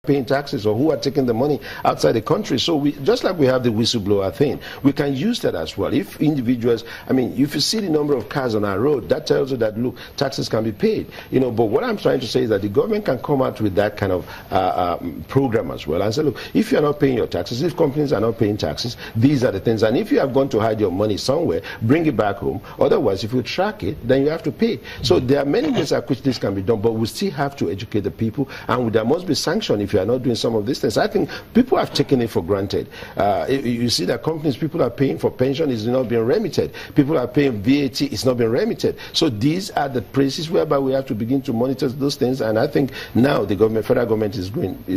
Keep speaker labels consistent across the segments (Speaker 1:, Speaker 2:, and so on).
Speaker 1: paying taxes or who are taking the money outside the country. So just like we have the whistleblower thing, we can use that as well. If individuals, I mean, if you see the number of cars on our road, that tells you that, look, taxes can be paid. But what I'm trying to say is that the government can come out with that kind of program as well and say, look, if you're not paying your taxes, if companies are not paying taxes, these are the things. And if you have gone to hide your money somewhere, bring it back home. Otherwise, if you track it, then you have to pay. So there are many ways at which this can be done, but we still have to educate the people, and there must be sanction if you are not doing some of these things. I think people have taken it for granted. You see that companies, people are paying for pension, is not being remitted. People are paying VAT, it's not being remitted. So these are the places whereby we have to begin to monitor those things, and I think now the government, federal government is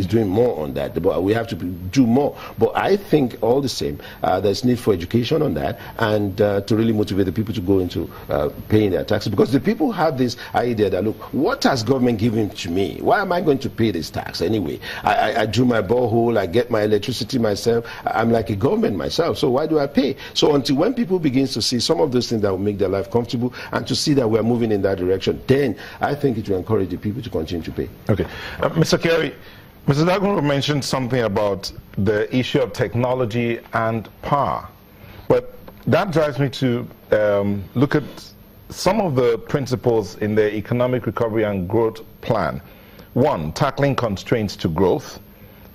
Speaker 1: doing more on that, but we have to do more. But I think all the same, there's need for education on that, and to really motivate the people to go into paying their taxes, because the people have this idea that, look, what has government given to me? Why am I going to pay this tax anyway? I do my borehole, I get my electricity myself, I'm like a government myself, so why do I pay? So until when people begin to see some of those things that will make their life comfortable and to see that we're moving in that direction, then I think it will encourage the people to continue to pay. Okay.
Speaker 2: Mr. Kyari, Mr. Fagunro mentioned something about the issue of technology and power, but that drives me to look at some of the principles in the Economic Recovery and Growth Plan. One, tackling constraints to growth,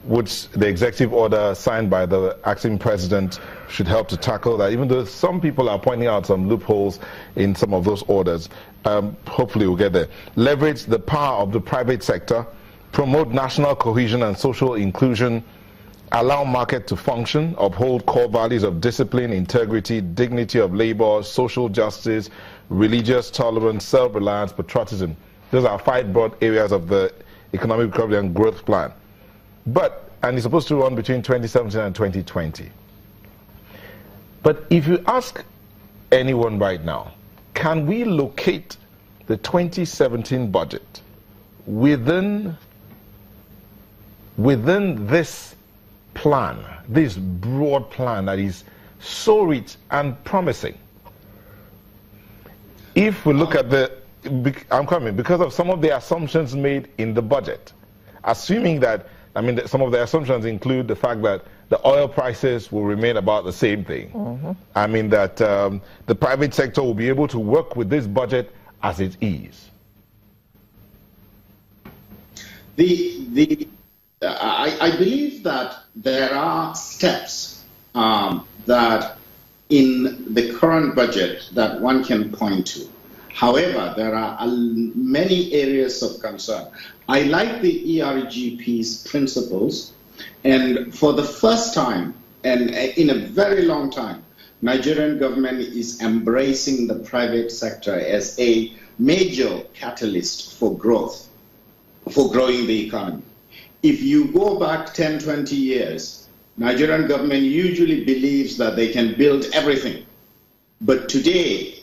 Speaker 2: which the executive order signed by the acting president should help to tackle that, even though some people are pointing out some loopholes in some of those orders. Hopefully we'll get there. Leverage the power of the private sector, promote national cohesion and social inclusion, allow market to function, uphold core values of discipline, integrity, dignity of labor, social justice, religious tolerance, self-reliance, patriotism. Those are 5 broad areas of the Economic Recovery and Growth Plan. And it's supposed to run between 2017 and 2020. But if you ask anyone right now, can we locate the 2017 budget within this plan, this broad plan that is so rich and promising? If we look at because of some of the assumptions made in the budget, assuming that, some of the assumptions include the fact that the oil prices will remain about the same thing. Mm-hmm. That the private sector will be able to work with this budget as it is.
Speaker 3: I believe that there are steps that in the current budget that one can point to. However, there are many areas of concern. I like the ERGP's principles, and for the first time, and in a very long time, Nigerian government is embracing the private sector as a major catalyst for growth, for growing the economy. If you go back 10, 20 years, Nigerian government usually believes that they can build everything. But today,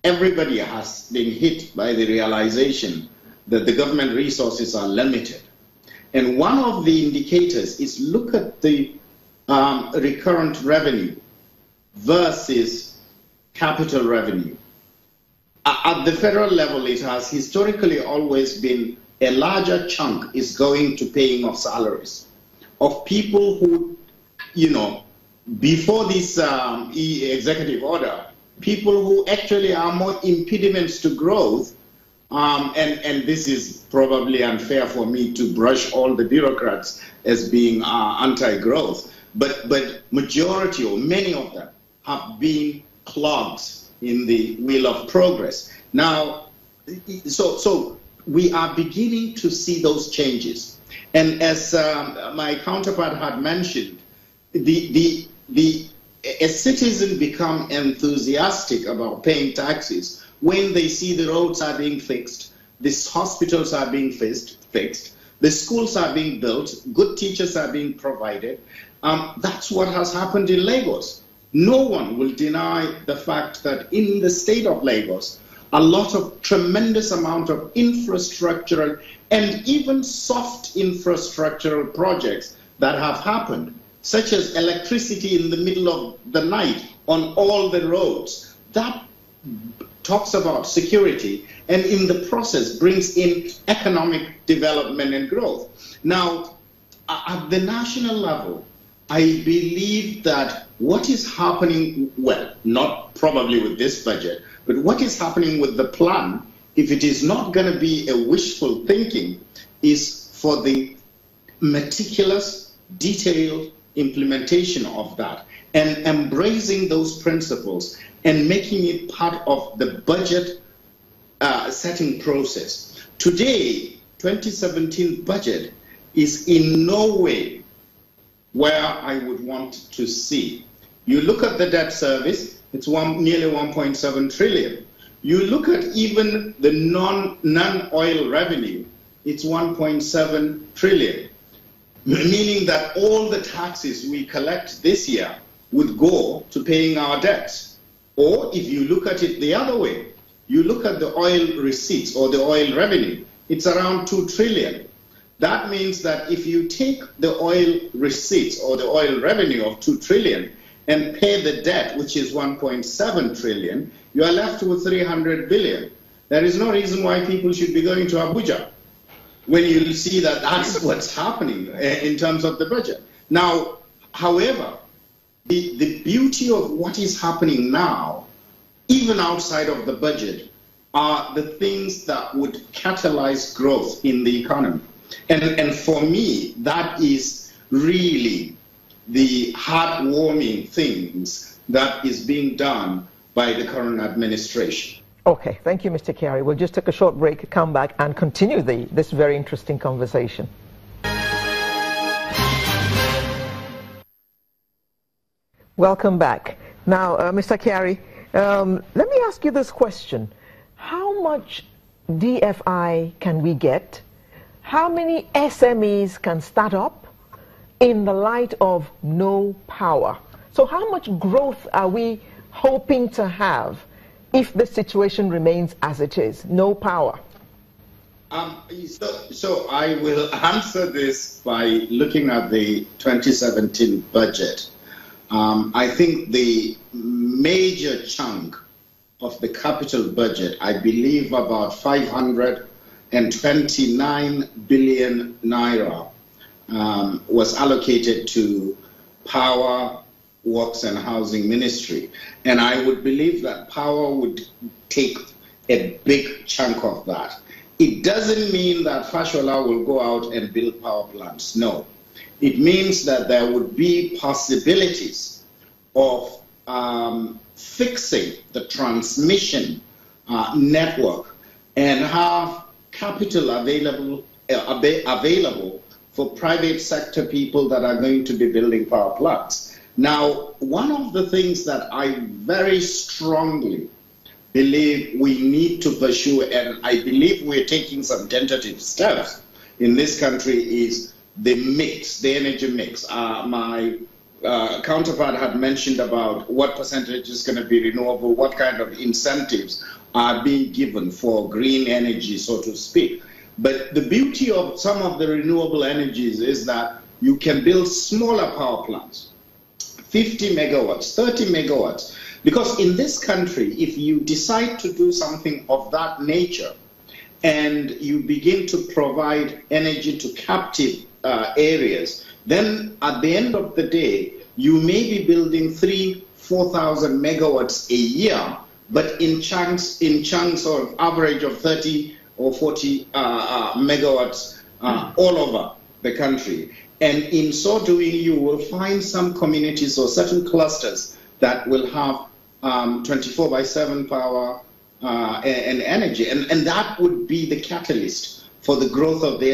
Speaker 3: everybody has been hit by the realization that the government resources are limited. And one of the indicators is look at the recurrent revenue versus capital revenue. At the federal level, it has historically always been a larger chunk is going to paying of salaries of people who, before this executive order, people who actually are more impediments to growth, and this is probably unfair for me to brush all the bureaucrats as being anti-growth, but majority or many of them have been clogs in the wheel of progress. Now, so we are beginning to see those changes, and as my counterpart had mentioned, a citizen become enthusiastic about paying taxes when they see the roads are being fixed, the hospitals are being fixed, the schools are being built, good teachers are being provided. That's what has happened in Lagos. No one will deny the fact that in the state of Lagos, a lot of tremendous amount of infrastructural and even soft infrastructural projects that have happened, such as electricity in the middle of the night on all the roads. That talks about security and in the process brings in economic development and growth. Now, at the national level, I believe that what is happening, well, not probably with this budget, but what is happening with the plan, if it is not going to be a wishful thinking, is for the meticulous, detailed implementation of that and embracing those principles and making it part of the budget setting process. Today, 2017 budget is in no way where I would want to see. You look at the debt service, it's nearly 1.7 trillion. You look at even the non-oil revenue, it's 1.7 trillion, meaning that all the taxes we collect this year would go to paying our debts. Or if you look at it the other way, you look at the oil receipts or the oil revenue, it's around 2 trillion. That means that if you take the oil receipts or the oil revenue of 2 trillion and pay the debt, which is 1.7 trillion, you are left with 300 billion. There is no reason why people should be going to Abuja when you see that that's what's happening in terms of the budget. Now, however, the beauty of what is happening now, even outside of the budget, are the things that would catalyze growth in the economy. And for me, that is really the heartwarming things that is being done by the current administration.
Speaker 4: Okay, thank you, Mr. Kyari. We'll just take a short break, come back, and continue this very interesting conversation. Welcome back. Now, Mr. Kyari, let me ask you this question. How much DFI can we get? How many SMEs can start up in the light of no power? So how much growth are we hoping to have if the situation remains as it is, no power?
Speaker 3: So I will answer this by looking at the 2017 budget. I think the major chunk of the capital budget, I believe about 529 billion naira was allocated to Power, Works and Housing Ministry. And I would believe that Power would take a big chunk of that. It doesn't mean that Fashola will go out and build power plants. No. It means that there would be possibilities of fixing the transmission network and have capital available for private sector people that are going to be building power plants. Now, one of the things that I very strongly believe we need to pursue, and I believe we're taking some tentative steps in this country, is the mix, the energy mix. My counterpart had mentioned about what percentage is going to be renewable, what kind of incentives are being given for green energy, so to speak. But the beauty of some of the renewable energies is that you can build smaller power plants, 50 megawatts, 30 megawatts. Because in this country, if you decide to do something of that nature and you begin to provide energy to captive areas, then at the end of the day, you may be building 4,000 megawatts a year, but in chunks of average of 30 or 40 megawatts all over the country. And in so doing, you will find some communities or certain clusters that will have 24/7 power and energy. And that would be the catalyst for the growth of the